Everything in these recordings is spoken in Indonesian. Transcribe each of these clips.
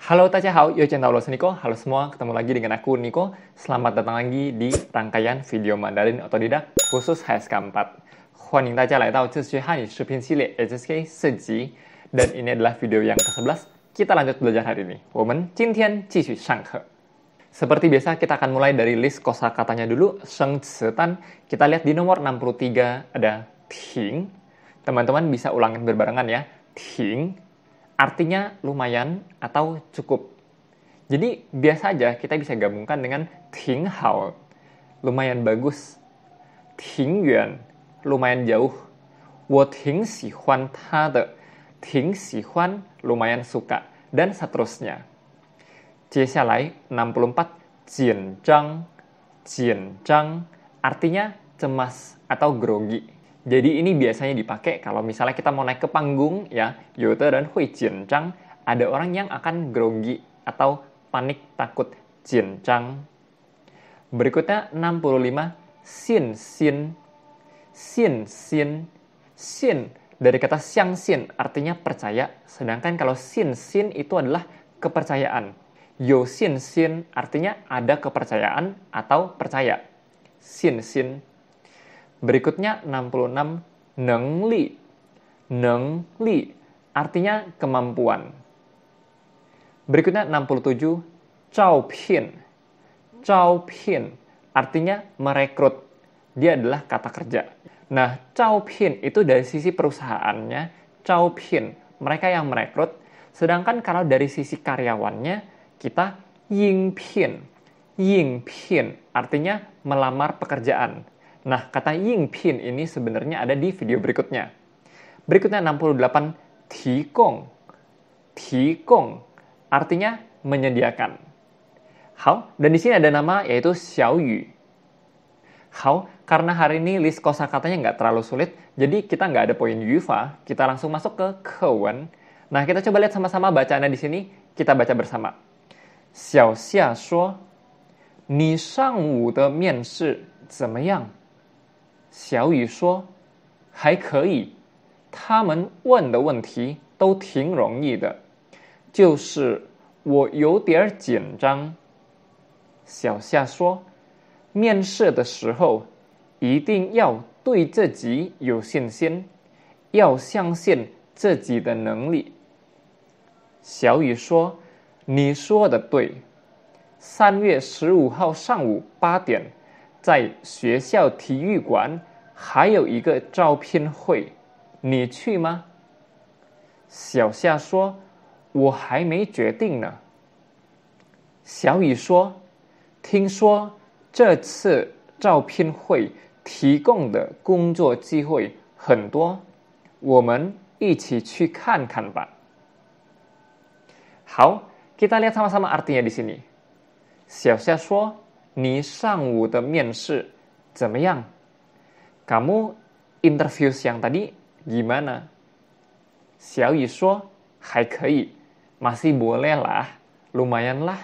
Halo, 大家好，又见到我是 Nico. Halo semua, ketemu lagi dengan aku Nico. Selamat datang lagi di rangkaian video Mandarin Otodidak khusus HSK 4. 欢迎大家来到自学汉语视频系列 HSK 4集. Dan ini adalah video yang ke-11. Kita lanjut belajar hari ini. 我们今天继续上课. Seperti biasa, kita akan mulai dari list kosakatanya dulu. Sheng ci tan. Kita lihat di nomor 63 ada ting. Teman-teman bisa ulangin berbarengan ya. Ting. Artinya lumayan atau cukup. Jadi biasa aja kita bisa gabungkan dengan 挺好, lumayan bagus. 挺远, lumayan jauh. 我挺喜欢他的, 挺喜欢, lumayan suka, dan seterusnya. 接下来 64, 紧张, 紧张, artinya cemas atau grogi. Jadi ini biasanya dipakai kalau misalnya kita mau naik ke panggung ya, 有的人会紧张, ada orang yang akan grogi atau panik takut, 紧张. Berikutnya 65, xin xin. Xin xin. Xin dari kata xiang xin artinya percaya, sedangkan kalau xin xin itu adalah kepercayaan. 有信心 artinya ada kepercayaan atau percaya. Xin xin. Berikutnya 66, 能力. 能力 artinya kemampuan. Berikutnya 67, 招聘. 招聘 artinya merekrut. Dia adalah kata kerja. Nah, 招聘itu dari sisi perusahaannya, 招聘, mereka yang merekrut. Sedangkan kalau dari sisi karyawannya, kita 应聘. 应聘 artinya melamar pekerjaan. Nah, kata 应聘 ini sebenarnya ada di video berikutnya. Berikutnya 68, 提供. 提供 artinya menyediakan. Hao, dan di sini ada nama yaitu Xiao Yu. Hao, karena hari ini list kosakatanya nggak terlalu sulit, jadi kita nggak ada poin Yufa, kita langsung masuk ke Kewen. Nah, kita coba lihat sama-sama bacaannya di sini, kita baca bersama. Xiao Xia shuo, 你上午的面试怎么样？小雨说：“还可以，他们问的问题都挺容易的，就是我有点紧张。”小夏说：“面试的时候一定要对自己有信心，要相信自己的能力。”小雨说：“你说的对，3月15号上午8点。”在学校体育馆还有一个招聘会，你去吗？小夏说：“我还没决定呢。”小雨说：“听说这次招聘会提供的工作机会很多，我们一起去看看吧。”好，kita lihat sama-sama artinya di sini. 小夏说：“你上午的面试怎么样？ Kamu interview siang tadi gimana? 小雨说：“还可以， masih boleh lah, lumayan lah。”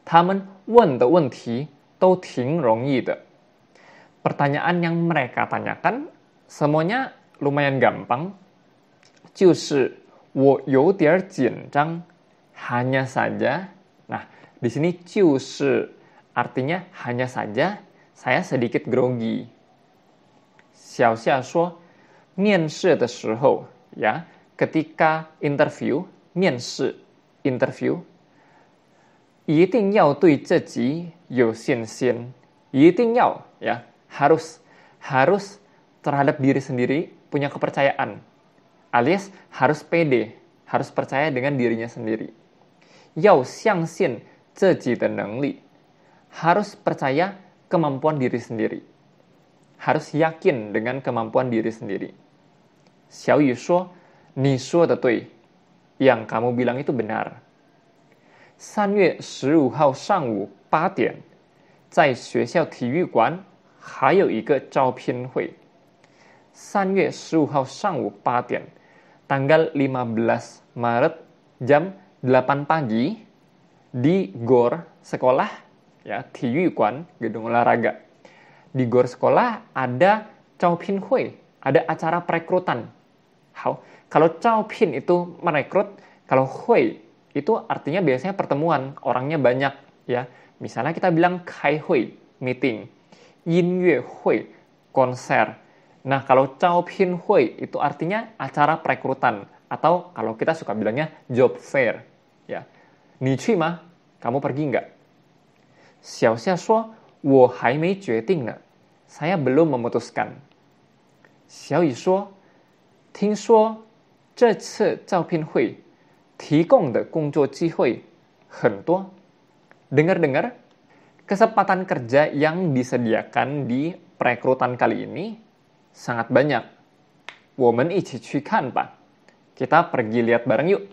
他们问的问题都挺容易的。 Pertanyaan yang mereka tanyakan semuanya lumayan gampang. 就是我有点紧张， hanya saja. Nah, di sini 就是 artinya hanya saja, saya sedikit grogi. 小夏说，面试的时候 ya, ketika interview, 面试 interview, 一定要对自己有信心。一定要 ya, harus terhadap diri sendiri punya kepercayaan. Alias harus pede, harus percaya dengan dirinya sendiri. 要相信自己的能力, harus percaya kemampuan diri sendiri. Harus yakin dengan kemampuan diri sendiri. 小雨说，你说的对， yang kamu bilang itu benar. 3月15号上午8点， 在学校体育馆还有一个招聘会。3月15号上午8点, tanggal 15 Maret jam 8 pagi di GOR sekolah ya, 体育馆 gedung olahraga. Di GOR sekolah ada 招聘会, ada acara perekrutan. How? Kalau 招聘 itu merekrut, kalau hui itu artinya biasanya pertemuan, orangnya banyak ya. Misalnya kita bilang kai hui, meeting, yin yue hui, konser. Nah, kalau cao pin hui itu artinya acara perekrutan atau kalau kita suka bilangnya job fair ya. Ni cui ma? Kamu pergi nggak? Xiao Xia shuo, wo hai mei jue ding ne. Saya belum memutuskan. Xiao Yu shuo, 听说这次招聘会提供的工作机会很多. Dengar-dengar, kesempatan kerja yang disediakan di perekrutan kali ini sangat banyak. 我们一起去看吧. Kita pergi lihat bareng yuk.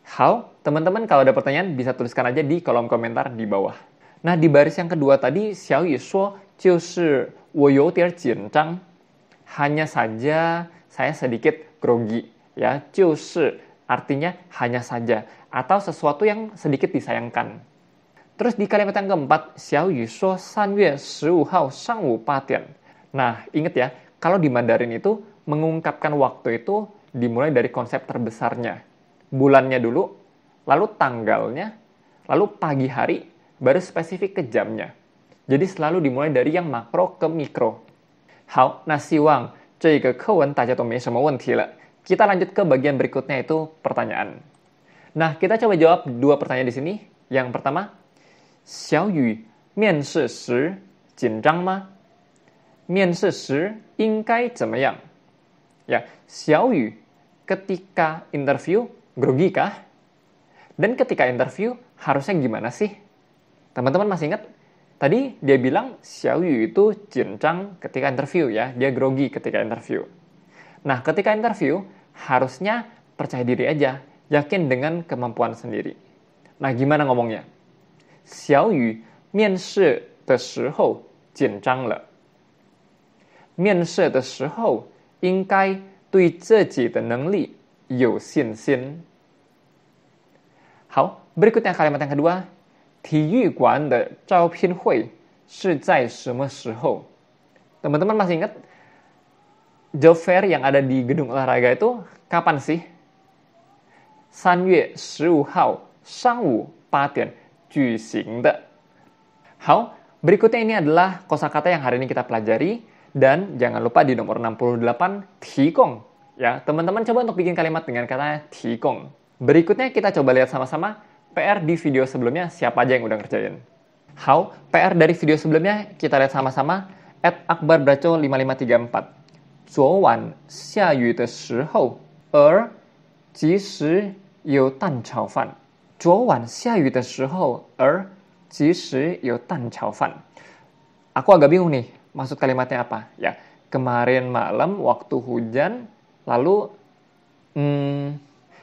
Hao, teman-teman kalau ada pertanyaan bisa tuliskan aja di kolom komentar di bawah. Nah, di baris yang kedua tadi, Xiao Yu shuo, 就是我有点紧张. Hanya saja saya sedikit grogi. Ya, 就是 artinya hanya saja atau sesuatu yang sedikit disayangkan. Terus di kalimat yang keempat, Xiao Yu shuo 3月15号上午8点. Nah, ingat ya, kalau di Mandarin itu mengungkapkan waktu itu dimulai dari konsep terbesarnya. Bulannya dulu, lalu tanggalnya, lalu pagi hari, baru spesifik ke jamnya. Jadi selalu dimulai dari yang makro ke mikro. 好，那希望这个课文大家都没什么问题了。Kita lanjut ke bagian berikutnya itu pertanyaan. Nah, kita coba jawab dua pertanyaan di sini. Yang pertama, 小雨面试时紧张吗？面试时应该怎么样？ Ya, 小雨 ketika interview grogi kah? Dan ketika interview harusnya gimana sih? Teman-teman masih ingat? Tadi dia bilang Xiao Yu itu jinjang ketika interview ya, dia grogi ketika interview. Nah, ketika interview harusnya percaya diri aja, yakin dengan kemampuan sendiri. Nah, gimana ngomongnya? Xiao Yu 面试的时候紧张了。面试的时候应该对自己的能力有信心。好，berikutnya kalimat yang kedua. 体育馆的招聘会是在什么时候? Teman-teman masih ingat job fair yang ada di gedung olahraga itu kapan sih? 3月15号上午8点举行的. 好, berikutnya ini adalah kosakata yang hari ini kita pelajari dan jangan lupa di nomor 68 提供. Ya, teman-teman coba untuk bikin kalimat dengan kata 提供. Berikutnya kita coba lihat sama-sama PR di video sebelumnya siapa aja yang udah ngerjain. How, PR dari video sebelumnya kita lihat sama-sama @akbarbraco5534. 昨晚下雨的时候而即时有蛋炒饭。昨晚下雨的时候而即时有蛋炒饭. Aku agak bingung nih, maksud kalimatnya apa? Ya, kemarin malam waktu hujan, lalu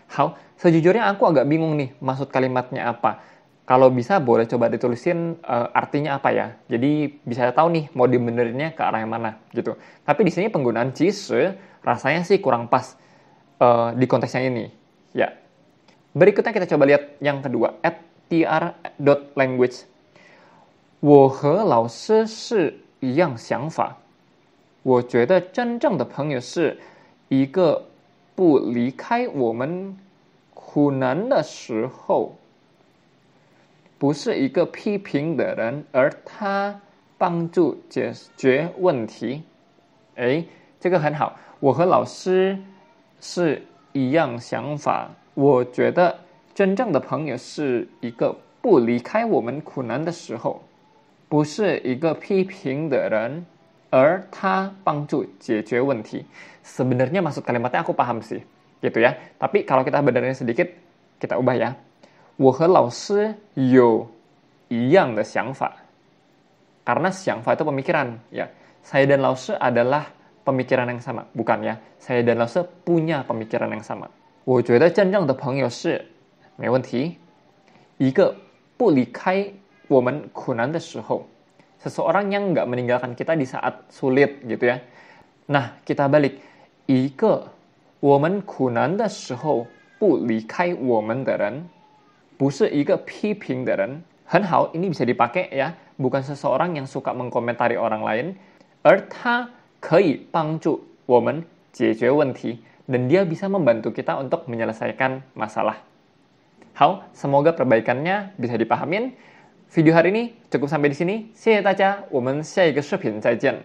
how, sejujurnya aku agak bingung nih maksud kalimatnya apa. Kalau bisa boleh coba ditulisin artinya apa ya. Jadi bisa tahu nih mau dibenerinnya ke arah yang mana gitu. Tapi di sini penggunaan cise rasanya sih kurang pas di konteks yang ini. Ya. Berikutnya kita coba lihat yang kedua @tr.language. 我和老师是一样想法。我觉得真正的朋友是一个不离开我们苦难的时候，不是一个批评的人，而他帮助解决问题。诶，这个很好。我和老师是一样想法。我觉得真正的朋友是一个不离开我们苦难的时候，不是一个批评的人，而他帮助解决问题. Sebenarnya maksud kalimatnya aku paham sih. Gitu ya. Tapi kalau kita benerin sedikit, kita ubah ya. 我和老师有一样的想法. Karena 想法 itu pemikiran. Ya. Saya dan 老师 adalah pemikiran yang sama. Bukan ya. Saya dan 老师 punya pemikiran yang sama. 我觉得真正的朋友是没问题。一个不离开我们苦难的时候. Seseorang yang nggak meninggalkan kita di saat sulit gitu ya. Nah, kita balik. 一个我们苦难的时候不离开我们的人，不是一个批评的人。很好, ini bisa dipakai ya. Bukan seseorang yang suka mengkomentari orang lain. 而他可以帮助我们解决问题. dan dia bisa membantu kita untuk menyelesaikan masalah. 好，semoga perbaikannya bisa dipahamin. Video hari ini cukup sampai di sini. 谢谢大家，我们下一个视频再见。